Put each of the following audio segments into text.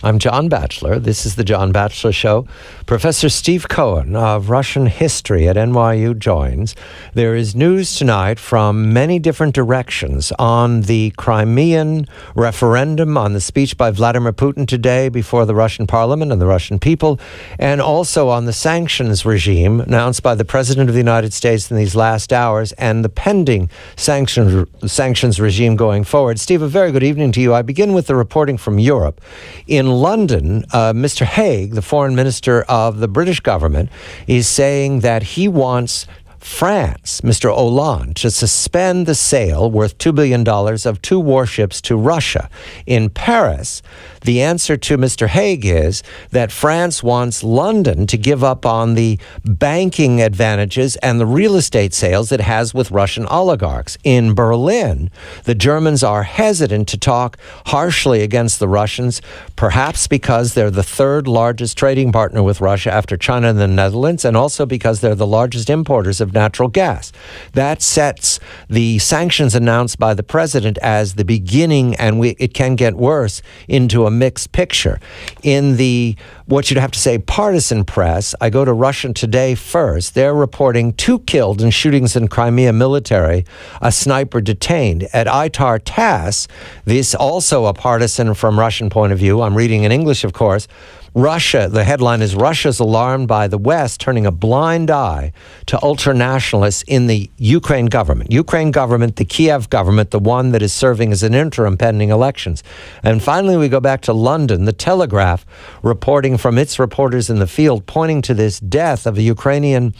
I'm John Batchelor. This is the John Batchelor Show. Professor Steve Cohen of Russian history at NYU joins. There is news tonight from many different directions on the Crimean referendum, on the speech by Vladimir Putin today before the Russian parliament and the Russian people, and also on the sanctions regime announced by the President of the United States in these last hours and the pending sanctions regime going forward. Steve, a very good evening to you. I begin with the reporting from Europe. In London, Mr. Hague, the foreign minister of the British government, is saying that he wants France, Mr. Hollande, to suspend the sale worth $2 billion of 2 warships to Russia. In Paris, the answer to Mr. Hague is that France wants London to give up on the banking advantages and the real estate sales it has with Russian oligarchs. In Berlin, the Germans are hesitant to talk harshly against the Russians, perhaps because they're the third largest trading partner with Russia after China and the Netherlands, and also because they're the largest importers of natural gas. That sets the sanctions announced by the president as the beginning, and it can get worse, into a mixed picture. In the, what you'd have to say, partisan press, I go to Russia Today first. They're reporting 2 killed in shootings in Crimea military, a sniper detained. At Itar TASS, this also a partisan from Russian point of view, I'm reading in English, of course, Russia, the headline is Russia's alarmed by the West turning a blind eye to ultranationalists in the Ukraine government. Ukraine government, the Kiev government, the one that is serving as an interim pending elections. And finally, we go back to London. The Telegraph reporting from its reporters in the field, pointing to this death of a Ukrainian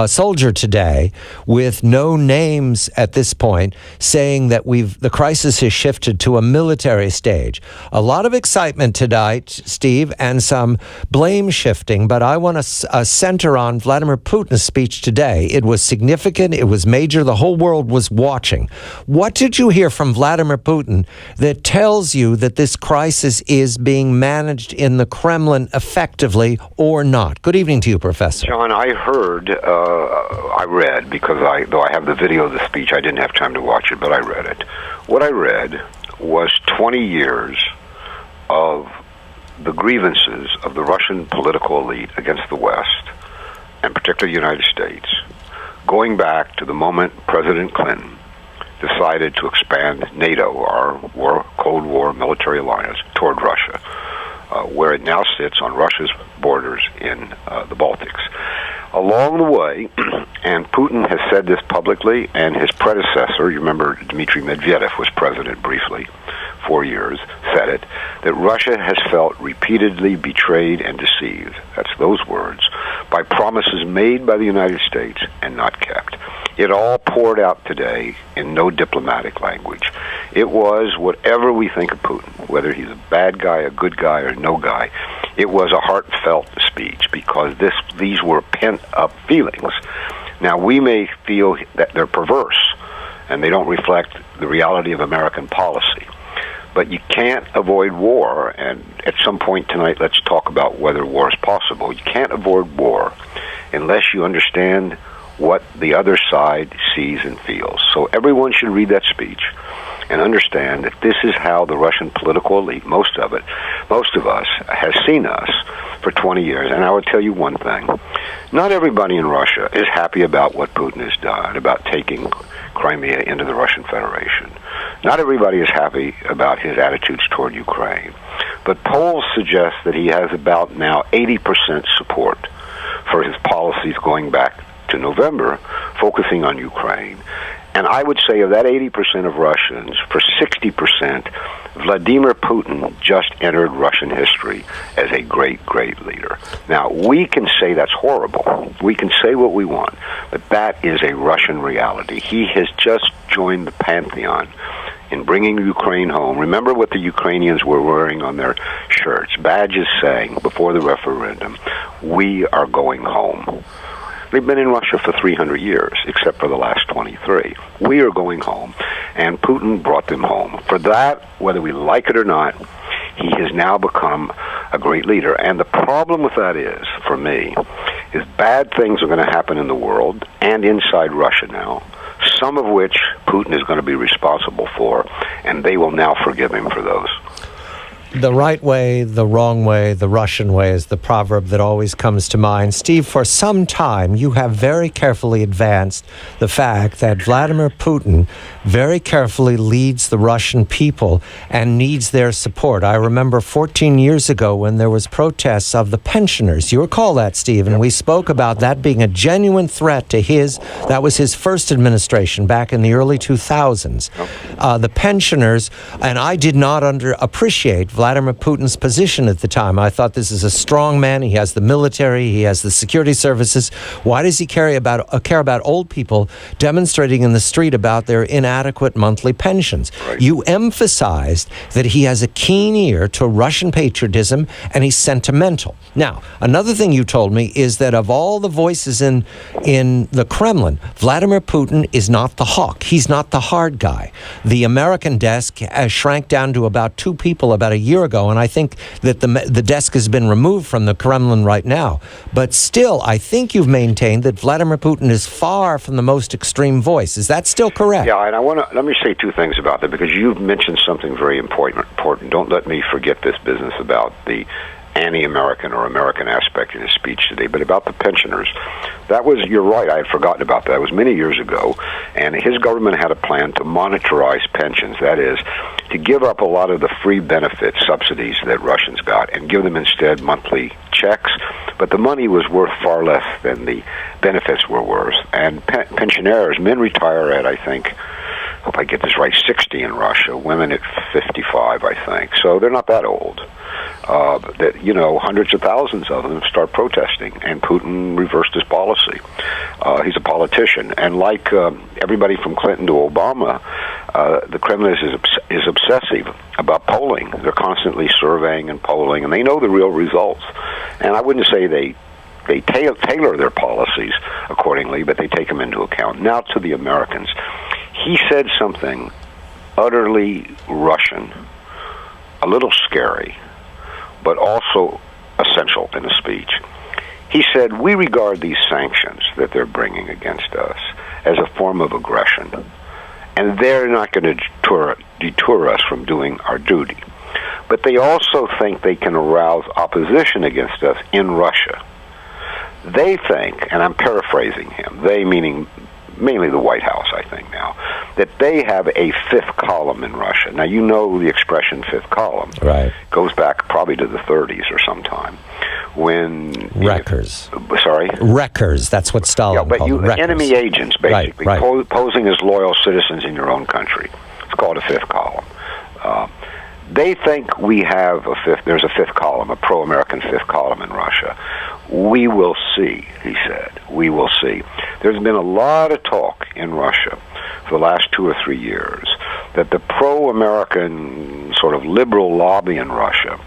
soldier today with no names at this point, saying that the crisis has shifted to a military stage. A lot of excitement tonight, Steve, and some blame shifting, but I want to center on Vladimir Putin's speech today. It was significant. It was major. The whole world was watching. What did you hear from Vladimir Putin that tells you that this crisis is being managed in the Kremlin effectively or not? Good evening to you, Professor. John, I heard, I read, because though I have the video of the speech, I didn't have time to watch it, but I read it. What I read was 20 years of the grievances of the Russian political elite against the West, and particularly the United States, going back to the moment President Clinton decided to expand NATO, our Cold War military alliance, toward Russia, where it now sits on Russia's borders in the Baltics. Along the way, and Putin has said this publicly, and his predecessor, you remember Dmitry Medvedev was president briefly, 4 years, said it, that Russia has felt repeatedly betrayed and deceived, that's those words, by promises made by the United States and not kept. It all poured out today in no diplomatic language. It was, whatever we think of Putin, whether he's a bad guy, a good guy, or no guy, it was a heartfelt speech because these were pent-up feelings. Now, we may feel that they're perverse and they don't reflect the reality of American policy. But you can't avoid war, and at some point tonight, let's talk about whether war is possible. You can't avoid war unless you understand what the other side sees and feels. So everyone should read that speech and understand that this is how the Russian political elite, most of us, has seen us for 20 years. And I would tell you one thing. Not everybody in Russia is happy about what Putin has done, about taking Crimea into the Russian Federation. Not everybody is happy about his attitudes toward Ukraine. But polls suggest that he has about now 80% support for his policies going back to November, focusing on Ukraine. And I would say of that 80% of Russians, for 60%, Vladimir Putin just entered Russian history as a great, great leader. Now, we can say that's horrible. We can say what we want, but that is a Russian reality. He has just joined the pantheon in bringing Ukraine home. Remember what the Ukrainians were wearing on their shirts, badges saying before the referendum, "We are going home." They've been in Russia for 300 years, except for the last 23. We are going home, and Putin brought them home. For that, whether we like it or not, he has now become a great leader. And the problem with that is, for me, is bad things are going to happen in the world and inside Russia now, some of which Putin is going to be responsible for, and they will now forgive him for those. The right way, the wrong way, the Russian way is the proverb that always comes to mind. Steve, for some time, you have very carefully advanced the fact that Vladimir Putin very carefully leads the Russian people and needs their support. I remember 14 years ago when there was protests of the pensioners. You recall that, Steve, and we spoke about that being a genuine threat to that was his first administration back in the early 2000s. The pensioners, and I did not appreciate Vladimir Putin's position at the time. I thought this is a strong man. He has the military. He has the security services. Why does he care about old people demonstrating in the street about their inadequate monthly pensions? Right. You emphasized that he has a keen ear to Russian patriotism and he's sentimental. Now, another thing you told me is that of all the voices in the Kremlin, Vladimir Putin is not the hawk. He's not the hard guy. The American desk shrank down to about 2 people about a year ago, and I think that the desk has been removed from the Kremlin right now. But still, I think you've maintained that Vladimir Putin is far from the most extreme voice. Is that still correct? Yeah, and let me say 2 things about that, because you've mentioned something very important. Don't let me forget this business about the anti-American or American aspect in his speech today, but about the pensioners. You're right, I had forgotten about that. It was many years ago, and his government had a plan to monetarize pensions, that is, to give up a lot of the free benefit subsidies that Russians got and give them instead monthly checks, but the money was worth far less than the benefits were worth. And pensioners, men retire at, I think, hope I get this right, 60 in Russia, women at 55, I think. So they're not that old. Hundreds of thousands of them start protesting, and Putin reversed his policy. He's a politician, and like everybody from Clinton to Obama, the Kremlin is obsessive about polling. They're constantly surveying and polling, and they know the real results. And I wouldn't say they tailor their policies accordingly, but they take them into account. Now to the Americans. He said something utterly Russian, a little scary, but also essential in the speech. He said, we regard these sanctions that they're bringing against us as a form of aggression, and they're not going to deter us from doing our duty. But they also think they can arouse opposition against us in Russia. They think, and I'm paraphrasing him, they meaning mainly the White House, I think now, that they have a 5th column in Russia. Now, you know the expression 5th column. Right. Goes back probably to the 30s or sometime. When... Wreckers. Sorry? Wreckers. That's what Stalin called them. Wreckers. Enemy agents, basically. Right. Posing as loyal citizens in your own country. It's called a 5th column. They think there's a 5th column, a pro-American 5th column in Russia. We will see, he said. We will see. There's been a lot of talk in Russia for the last 2 or 3 years that the pro-American sort of liberal lobby in Russia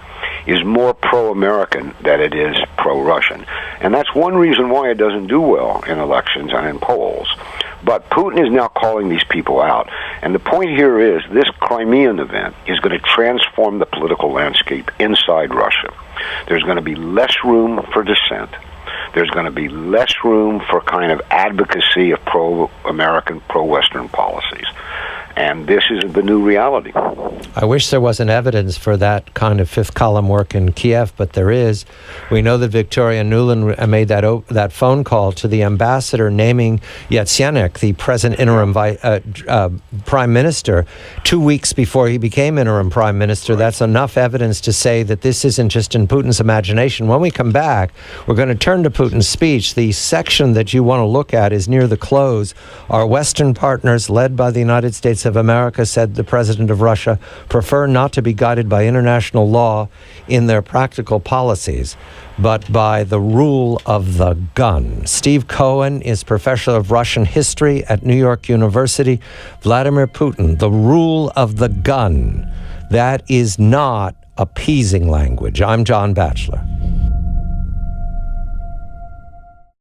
is more pro-American than it is pro-Russian. And that's one reason why it doesn't do well in elections and in polls. But Putin is now calling these people out. And the point here is this Crimean event is going to transform the political landscape inside Russia. There's going to be less room for dissent. There's going to be less room for kind of advocacy of pro-American, pro-Western policies. And this is the new reality. I wish there wasn't evidence for that kind of 5th column work in Kiev, but there is. We know that Victoria Nuland made that phone call to the ambassador naming Yatsenyuk the present interim prime minister 2 weeks before he became interim prime minister. Right. That's enough evidence to say that this isn't just in Putin's imagination. When we come back, we're going to turn to Putin's speech. The section that you want to look at is near the close. Our Western partners, led by the United States of America, said the president of Russia, prefer not to be guided by international law in their practical policies, but by the rule of the gun. Steve Cohen is professor of Russian history at New York University. Vladimir Putin, the rule of the gun. That is not appeasing language. I'm John Batchelor.